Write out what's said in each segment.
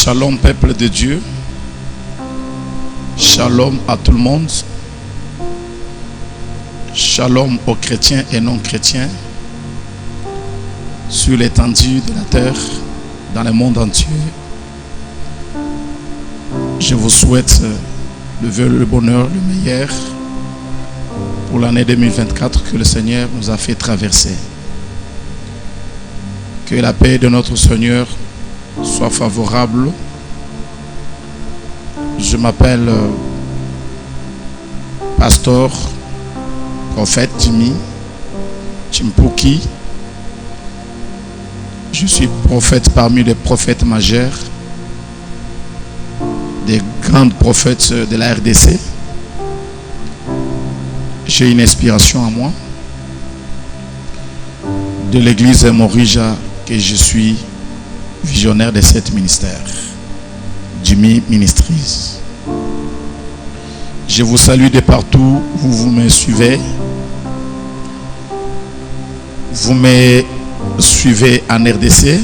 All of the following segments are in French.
Shalom peuple de Dieu, shalom à tout le monde, shalom aux chrétiens et non chrétiens sur l'étendue de la terre, dans le monde entier. Je vous souhaite le vœu, le bonheur, le meilleur pour l'année 2024 que le Seigneur nous a fait traverser. Que la paix de notre Seigneur soit favorable. Je m'appelle pasteur, prophète Jimmy Chimpuki. Je suis prophète parmi les prophètes majeurs, des grands prophètes de la RDC. J'ai une inspiration à moi de l'église Morija que je suis visionnaire de cet ministère, Jimmy Ministries. Je vous salue de partout où vous me suivez. Vous me suivez en RDC,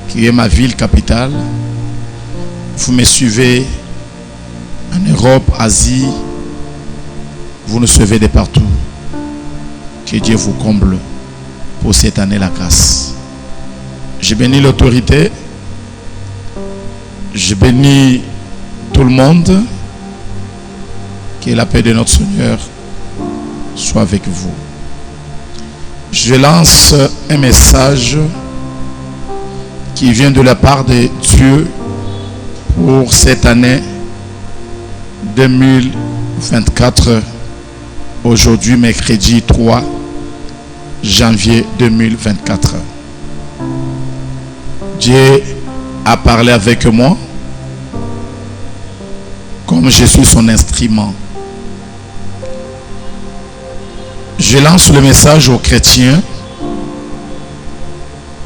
qui est ma ville capitale. Vous me suivez en Europe, Asie. Vous nous suivez de partout. Que Dieu vous comble pour cette année la grâce. Je bénis l'autorité. Je bénis tout le monde. Que la paix de notre Seigneur soit avec vous. Je lance un message qui vient de la part de Dieu pour cette année 2024. Aujourd'hui, mercredi 3 janvier 2024. Dieu a parlé avec moi comme je suis son instrument. Je lance le message aux chrétiens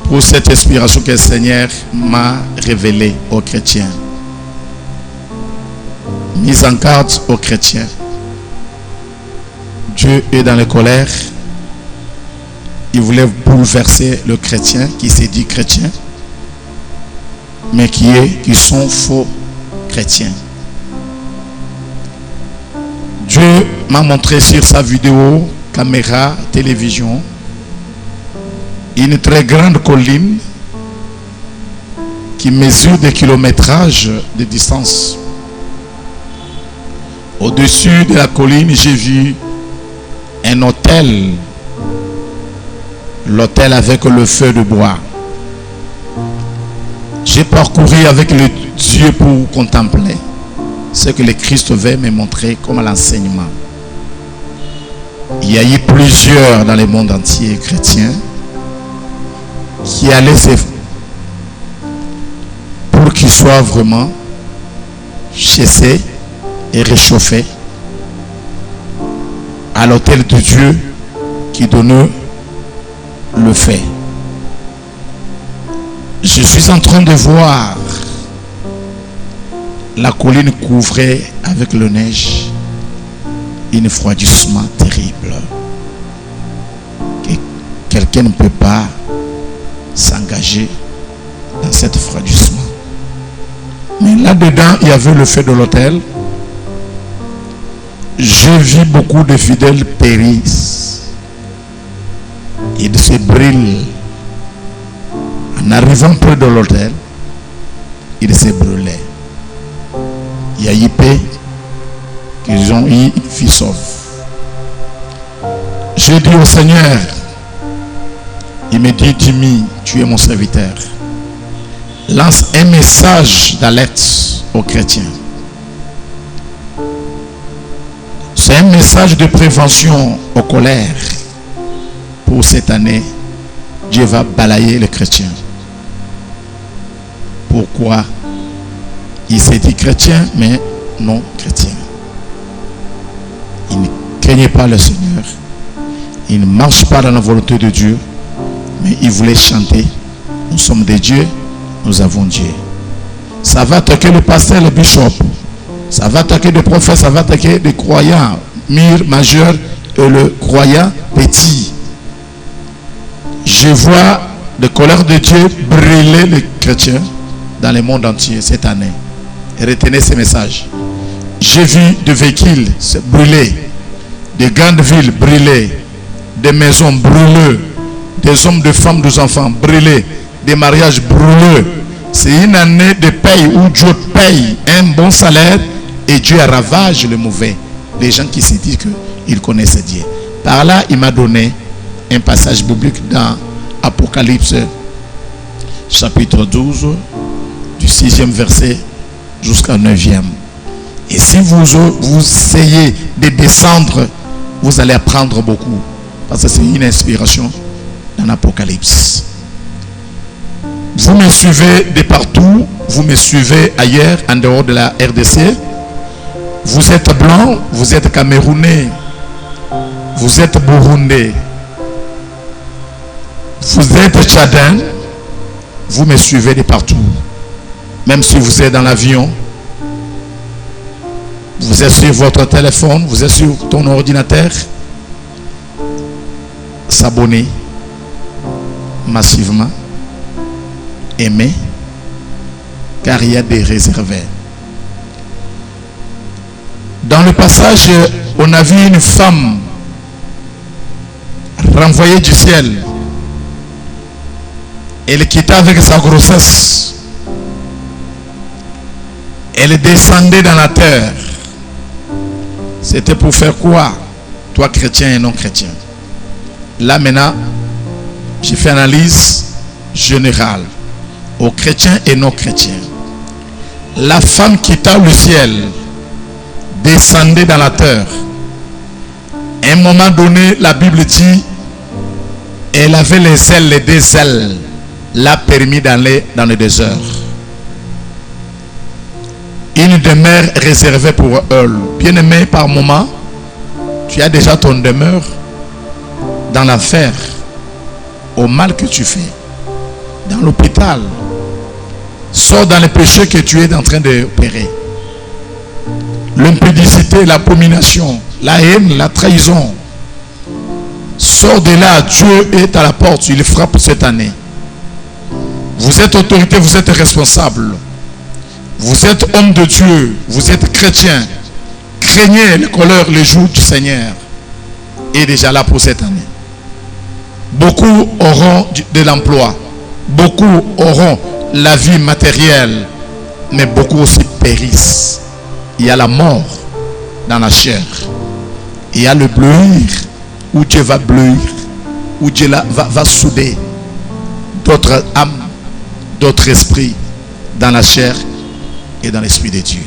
pour cette inspiration que le Seigneur m'a révélée aux chrétiens. Mise en garde aux chrétiens. Dieu est dans la colère. Il voulait bouleverser le chrétien qui s'est dit chrétien, mais qui sont faux chrétiens. Dieu m'a montré sur sa vidéo, caméra, télévision, une très grande colline qui mesure des kilométrages de distance. Au-dessus de la colline, j'ai vu un hôtel, l'hôtel avec le feu de bois. J'ai parcouru avec le Dieu pour contempler ce que le Christ veut me montrer comme l'enseignement. Il y a eu plusieurs dans le monde entier chrétiens qui allaient pour qu'ils soient vraiment chassés et réchauffés à l'hôtel de Dieu qui donne le fait. Je suis en train de voir la colline couvrée avec le neige, un refroidissement terrible. Quelqu'un ne peut pas s'engager dans cet refroidissement. Mais là-dedans, il y avait le feu de l'hôtel. J'ai vu beaucoup de fidèles périr. Ils se brûlent. En arrivant près de l'hôtel, ils se brûlaient. Il y a eu paix qu'ils ont eu vie sauve. J'ai dit au Seigneur, il me dit, Jimmy, tu es mon serviteur. Lance un message d'alerte aux chrétiens. C'est un message de prévention aux colères. Pour cette année, Dieu va balayer les chrétiens. Pourquoi? Il s'est dit chrétien, mais non chrétien. Il ne craignait pas le Seigneur. Il ne marche pas dans la volonté de Dieu. Mais il voulait chanter. Nous sommes des dieux, nous avons Dieu. Ça va attaquer le pasteur, le bishop. Ça va attaquer des prophètes, ça va attaquer des croyants majeurs et le croyant petit. Je vois la colère de Dieu brûler les chrétiens dans le monde entier cette année. Et retenez ces messages. J'ai vu des véhicules se brûler, des grandes villes brûler, des maisons brûlées, des hommes, des femmes, des enfants brûlés, des mariages brûlés. C'est une année de paye où Dieu paye un bon salaire et Dieu ravage le mauvais. Les gens qui se disent qu'ils connaissent Dieu. Par là, il m'a donné un passage biblique dans Apocalypse chapitre 12 du 6e verset jusqu'au 9e. Et si vous essayez de descendre, vous allez apprendre beaucoup. Parce que c'est une inspiration dans l'Apocalypse. Vous me suivez de partout, vous me suivez ailleurs, en dehors de la RDC. Vous êtes blanc, vous êtes camerounais, vous êtes burundais, vous êtes tchadien, vous me suivez de partout. Même si vous êtes dans l'avion, vous êtes sur votre téléphone, vous êtes sur ton ordinateur, s'abonner massivement, aimer, car il y a des réservés. Dans le passage, on a vu une femme renvoyée du ciel. Elle quitta avec sa grossesse. Elle descendait dans la terre. C'était pour faire quoi? Toi chrétien et non chrétien. Là maintenant, j'ai fait analyse générale aux chrétiens et non chrétiens. La femme quitta le ciel, descendait dans la terre. À un moment donné, la Bible dit, elle avait les ailes, les deux ailes, l'a permis d'aller dans le désert. Une demeure réservée pour elle. Bien-aimé, par moment, tu as déjà ton demeure dans l'affaire, au mal que tu fais, dans l'hôpital. Sors dans les péchés que tu es en train d'opérer. L'impudicité, l'abomination, la haine, la trahison. Sors de là, Dieu est à la porte, il frappe cette année. Vous êtes autorité, vous êtes responsable. Vous êtes homme de Dieu, vous êtes chrétien. Craignez les couleurs, les jours du Seigneur. Et déjà là pour cette année. Beaucoup auront de l'emploi. Beaucoup auront la vie matérielle. Mais beaucoup aussi périssent. Il y a la mort dans la chair. Il y a le bleuir, où Dieu va bleuir, où Dieu va souder d'autres âmes, d'autres esprits dans la chair et dans l'esprit de Dieu.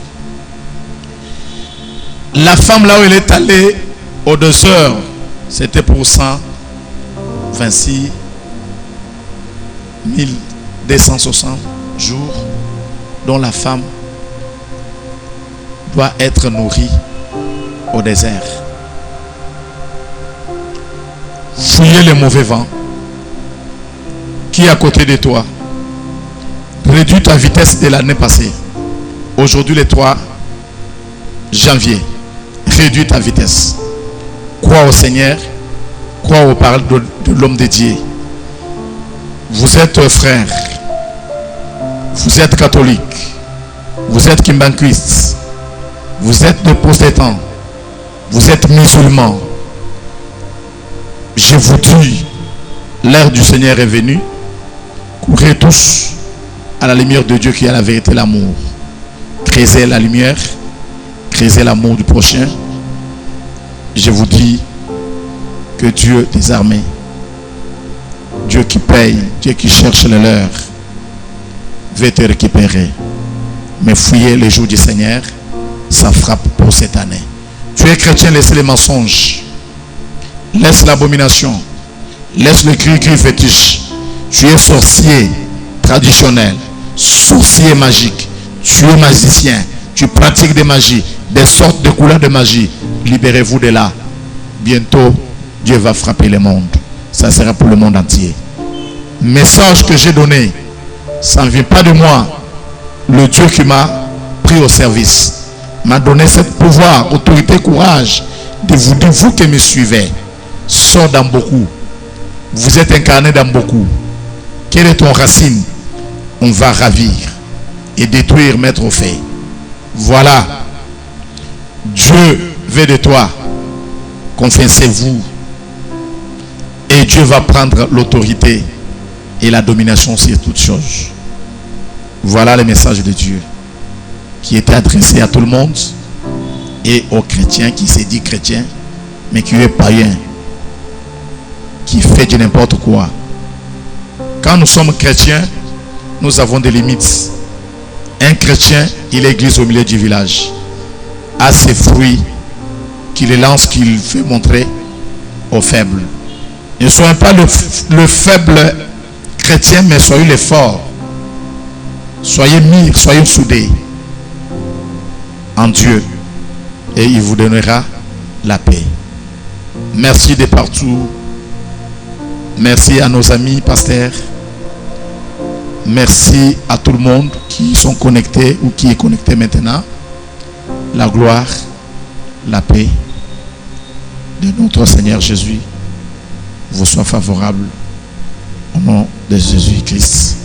La femme là où elle est allée aux 2 heures, c'était pour 126 260 jours dont la femme doit être nourrie au désert. Fouillez le mauvais vent qui est à côté de toi. Réduis ta vitesse de l'année passée. Aujourd'hui le 3 janvier, réduis ta vitesse. Crois au Seigneur, crois aux paroles de l'homme de Dieu. Vous êtes frères, vous êtes catholiques, vous êtes kimbanquistes, vous êtes des protestants, vous êtes musulmans. Je vous dis, l'heure du Seigneur est venue. Courez tous à la lumière de Dieu qui est la vérité, l'amour. Créez la lumière, créez l'amour du prochain. Je vous dis que Dieu des armées, Dieu qui paye, Dieu qui cherche le leur, veut te récupérer. Mais fouillez les jours du Seigneur, ça frappe pour cette année. Tu es chrétien, laisse les mensonges, laisse l'abomination, laisse le cri-cri fétiche. Tu es sorcier traditionnel, sorcier magique, tu es magicien, tu pratiques des magies, des sortes de couleurs de magie. Libérez-vous de là. Bientôt, Dieu va frapper le monde. Ça sera pour le monde entier. Message que j'ai donné, ça ne vient pas de moi. Le Dieu qui m'a pris au service m'a donné ce pouvoir, autorité, courage de vous dire, vous qui me suivez, sors dans beaucoup. Vous êtes incarné dans beaucoup. Quelle est ton racine? On va ravir. et détruire, mettre au fait. Voilà. Dieu veut de toi. Confessez-vous. Et Dieu va prendre l'autorité et la domination sur toutes choses. Voilà le message de Dieu qui était adressé à tout le monde et aux chrétiens qui s'est dit chrétien mais qui est païen, qui fait de n'importe quoi. Quand nous sommes chrétiens, nous avons des limites. Un chrétien, il est église au milieu du village, a ses fruits qu'il lance, qu'il fait montrer aux faibles. Ne soyez pas le faible chrétien, mais soyez le fort. Soyez mis, soyez soudés en Dieu et il vous donnera la paix. Merci de partout. Merci à nos amis pasteurs. Merci à tout le monde qui sont connectés ou qui est connecté maintenant. La gloire, la paix de notre Seigneur Jésus vous soit favorable au nom de Jésus-Christ.